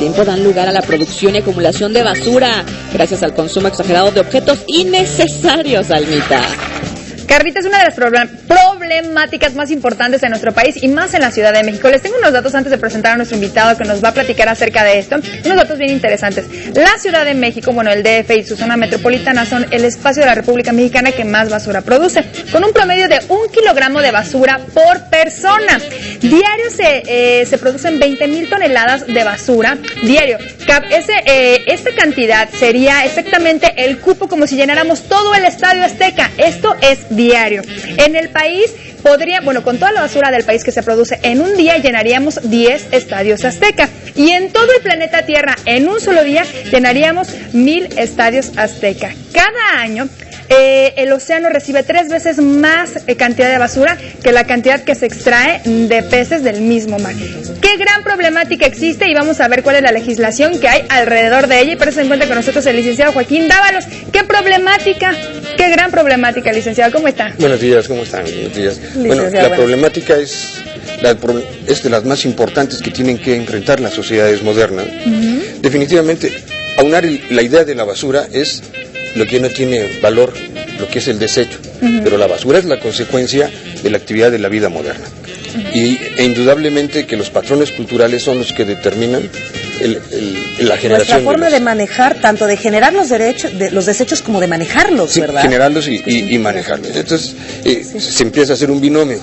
tiempo dan lugar a la producción y acumulación de basura, gracias al consumo exagerado de objetos innecesarios, Almita. Carlita, es una de las problemáticas más importantes en nuestro país y más en la Ciudad de México. Les tengo unos datos antes de presentar a nuestro invitado que nos va a platicar acerca de esto. Unos datos bien interesantes. La Ciudad de México, bueno, el DF y su zona metropolitana son el espacio de la República Mexicana que más basura produce, con un promedio de 1 kilogramo de basura por persona. Diario se producen 20,000 toneladas de basura diario. Esta cantidad sería exactamente el cupo como si llenáramos todo el Estadio Azteca. Esto es diario. En el país con toda la basura del país que se produce en un día, llenaríamos 10 estadios Azteca. Y en todo el planeta Tierra, en un solo día, llenaríamos 1,000 estadios Azteca. Cada año, el océano recibe 3 veces más cantidad de basura que la cantidad que se extrae de peces del mismo mar. Qué gran problemática existe y vamos a ver cuál es la legislación que hay alrededor de ella. Y por eso se encuentra con nosotros el licenciado Joaquín Dávalos. ¿Qué problemática? Qué gran problemática, licenciado. ¿Cómo está? Buenos días, ¿cómo están? Buenos días. Bueno, la problemática es de las más importantes que tienen que enfrentar las sociedades modernas. Definitivamente, aunar la idea de la basura es lo que no tiene valor, lo que es el desecho, pero la basura es la consecuencia de la actividad de la vida moderna. E indudablemente que los patrones culturales son los que determinan la generación. Nuestra forma de manejar, tanto de generar los desechos como de manejarlos, sí, ¿verdad? Generarlos y manejarlos. Entonces se empieza a hacer un binomio.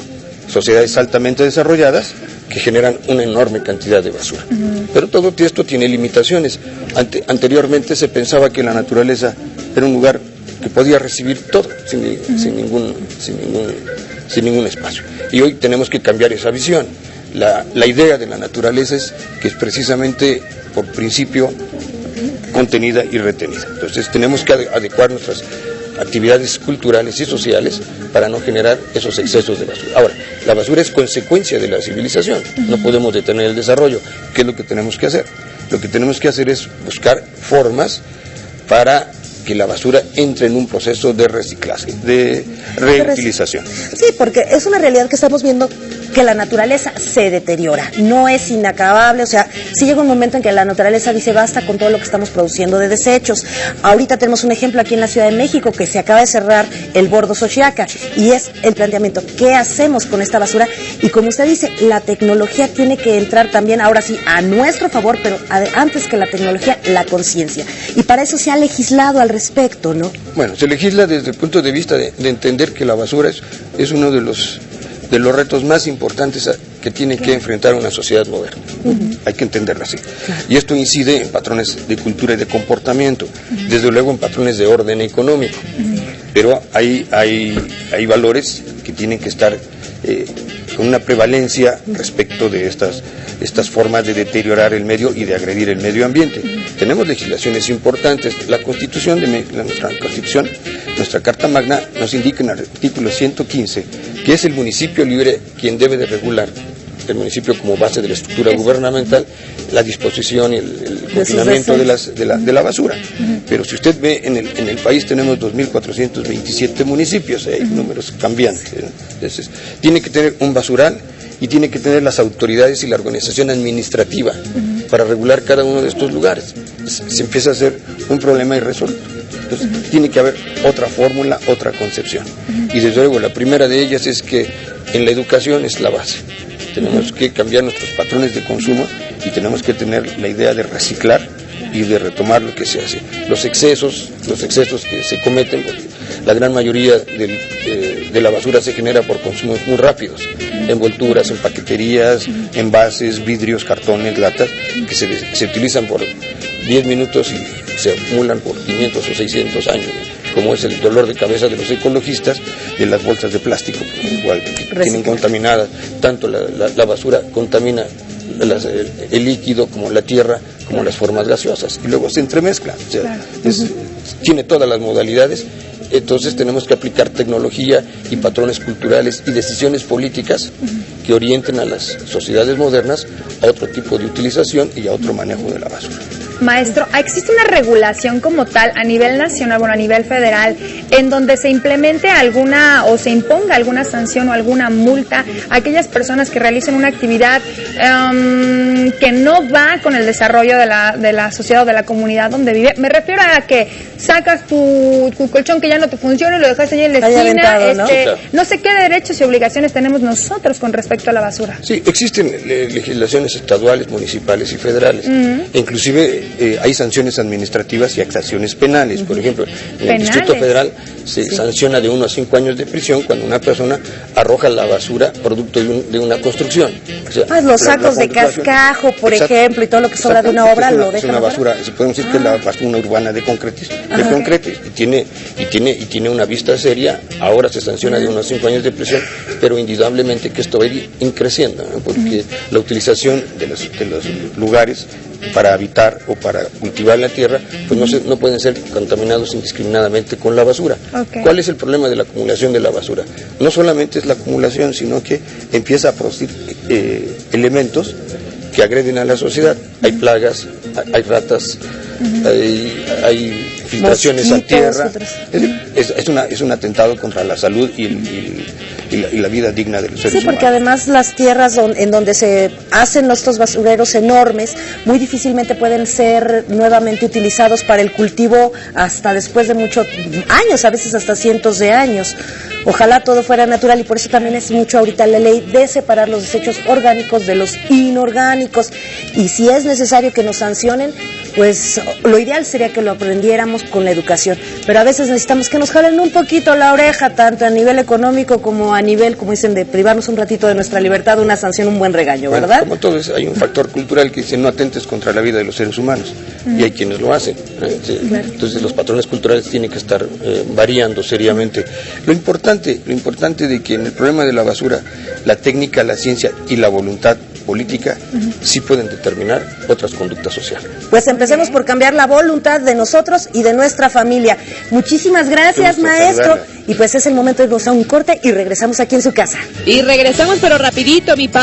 Sociedades altamente desarrolladas que generan una enorme cantidad de basura. Pero todo esto tiene limitaciones. Anteriormente se pensaba que la naturaleza era un lugar que podía recibir todo sin ningún espacio. Y hoy tenemos que cambiar esa visión. La idea de la naturaleza es que es precisamente por principio contenida y retenida. Entonces tenemos que adecuar nuestras actividades culturales y sociales para no generar esos excesos de basura. Ahora, la basura es consecuencia de la civilización, no podemos detener el desarrollo. ¿Qué es lo que tenemos que hacer? Lo que tenemos que hacer es buscar formas para que la basura entre en un proceso de reciclaje, de reutilización. Sí, porque es una realidad que estamos viendo, que la naturaleza se deteriora, no es inacabable, o sea, sí llega un momento en que la naturaleza dice basta con todo lo que estamos produciendo de desechos. Ahorita tenemos un ejemplo aquí en la Ciudad de México, que se acaba de cerrar el bordo Xochiaca, y es el planteamiento, ¿qué hacemos con esta basura? Y como usted dice, la tecnología tiene que entrar también, ahora sí, a nuestro favor, pero antes que la tecnología, la conciencia. Y para eso se ha legislado al respecto, ¿no? Bueno, se legisla desde el punto de vista de entender que la basura es uno de los retos más importantes que tiene que enfrentar una sociedad moderna. Hay que entenderlo así. Y esto incide en patrones de cultura y de comportamiento, desde luego en patrones de orden económico. Pero hay valores que tienen que estar con una prevalencia respecto de estas formas de deteriorar el medio y de agredir el medio ambiente. Tenemos legislaciones importantes. Nuestra Carta Magna nos indica en el artículo 115 que es el municipio libre quien debe de regular, el municipio como base de la estructura gubernamental, la disposición y el confinamiento de la basura. Pero si usted ve, en el país tenemos 2.427 municipios, hay números cambiantes. Entonces, tiene que tener un basural y tiene que tener las autoridades y la organización administrativa para regular cada uno de estos lugares. Se empieza a hacer un problema irresuelto. Entonces, tiene que haber otra fórmula, otra concepción. Y desde luego, la primera de ellas es que en la educación es la base. Tenemos que cambiar nuestros patrones de consumo y tenemos que tener la idea de reciclar y de retomar lo que se hace. Los excesos que se cometen, porque la gran mayoría de la basura se genera por consumos muy rápidos, envolturas, en paqueterías, envases, vidrios, cartones, latas, que se utilizan por 10 minutos y se acumulan por 500 o 600 años, como es el dolor de cabeza de los ecologistas de las bolsas de plástico, igual que tienen contaminadas, tanto la basura contamina el líquido como la tierra, como las formas gaseosas, y luego se entremezcla, o sea, tiene todas las modalidades. Entonces tenemos que aplicar tecnología y patrones culturales y decisiones políticas que orienten a las sociedades modernas a otro tipo de utilización y a otro manejo de la basura. maestro, ¿existe una regulación como tal a nivel nacional, bueno, a nivel federal, en donde se implemente alguna o se imponga alguna sanción o alguna multa a aquellas personas que realicen una actividad que no va con el desarrollo de la sociedad o de la comunidad donde vive? Me refiero a que sacas tu colchón que ya no te funciona y lo dejas ahí en la esquina, aventado, ¿no? No sé qué derechos y obligaciones tenemos nosotros con respecto a la basura. Sí, existen legislaciones estaduales, municipales y federales. Inclusive hay sanciones administrativas y sanciones penales. Por ejemplo, en el Distrito Federal se sanciona de 1 a 5 años de prisión cuando una persona arroja la basura producto de una construcción. O sea, los sacos de cascajo, por ejemplo, y todo lo que sobra de una obra lo dejan. Es una basura, se podemos decir que es la basura urbana de concretis, y tiene una vista seria. Ahora se sanciona de 1 a 5 años de prisión, pero indudablemente que esto va a ir creciendo, ¿no? Porque la utilización de los lugares para habitar o para cultivar la tierra, pues no pueden ser contaminados indiscriminadamente con la basura. ¿Cuál es el problema de la acumulación de la basura? No solamente es la acumulación, sino que empieza a producir elementos que agreden a la sociedad. Hay plagas, hay ratas, hay filtraciones a tierra. Es un atentado contra la salud y la vida digna de los seres humanos. Sí, porque además las tierras en donde se hacen estos basureros enormes muy difícilmente pueden ser nuevamente utilizados para el cultivo hasta después de muchos años, a veces hasta cientos de años. Ojalá todo fuera natural, y por eso también es mucho ahorita la ley de separar los desechos orgánicos de los inorgánicos, y si es necesario que nos sancionen, pues lo ideal sería que lo aprendiéramos con la educación, pero a veces necesitamos que nos jalen un poquito la oreja, tanto a nivel económico como a nivel, como dicen, de privarnos un ratito de nuestra libertad, una sanción, un buen regaño, ¿verdad? Como todo, hay un factor cultural que dice no atentes contra la vida de los seres humanos, y hay quienes lo hacen. Entonces los patrones culturales tienen que estar variando seriamente. Lo importante de que en el problema de la basura, la técnica, la ciencia y la voluntad política sí pueden determinar otras conductas sociales. Pues empecemos por cambiar la voluntad de nosotros y de nuestra familia. Muchísimas gracias, maestro. Y pues es el momento de irnos a un corte y regresamos aquí en su casa. Y regresamos, pero rapidito, mi papá.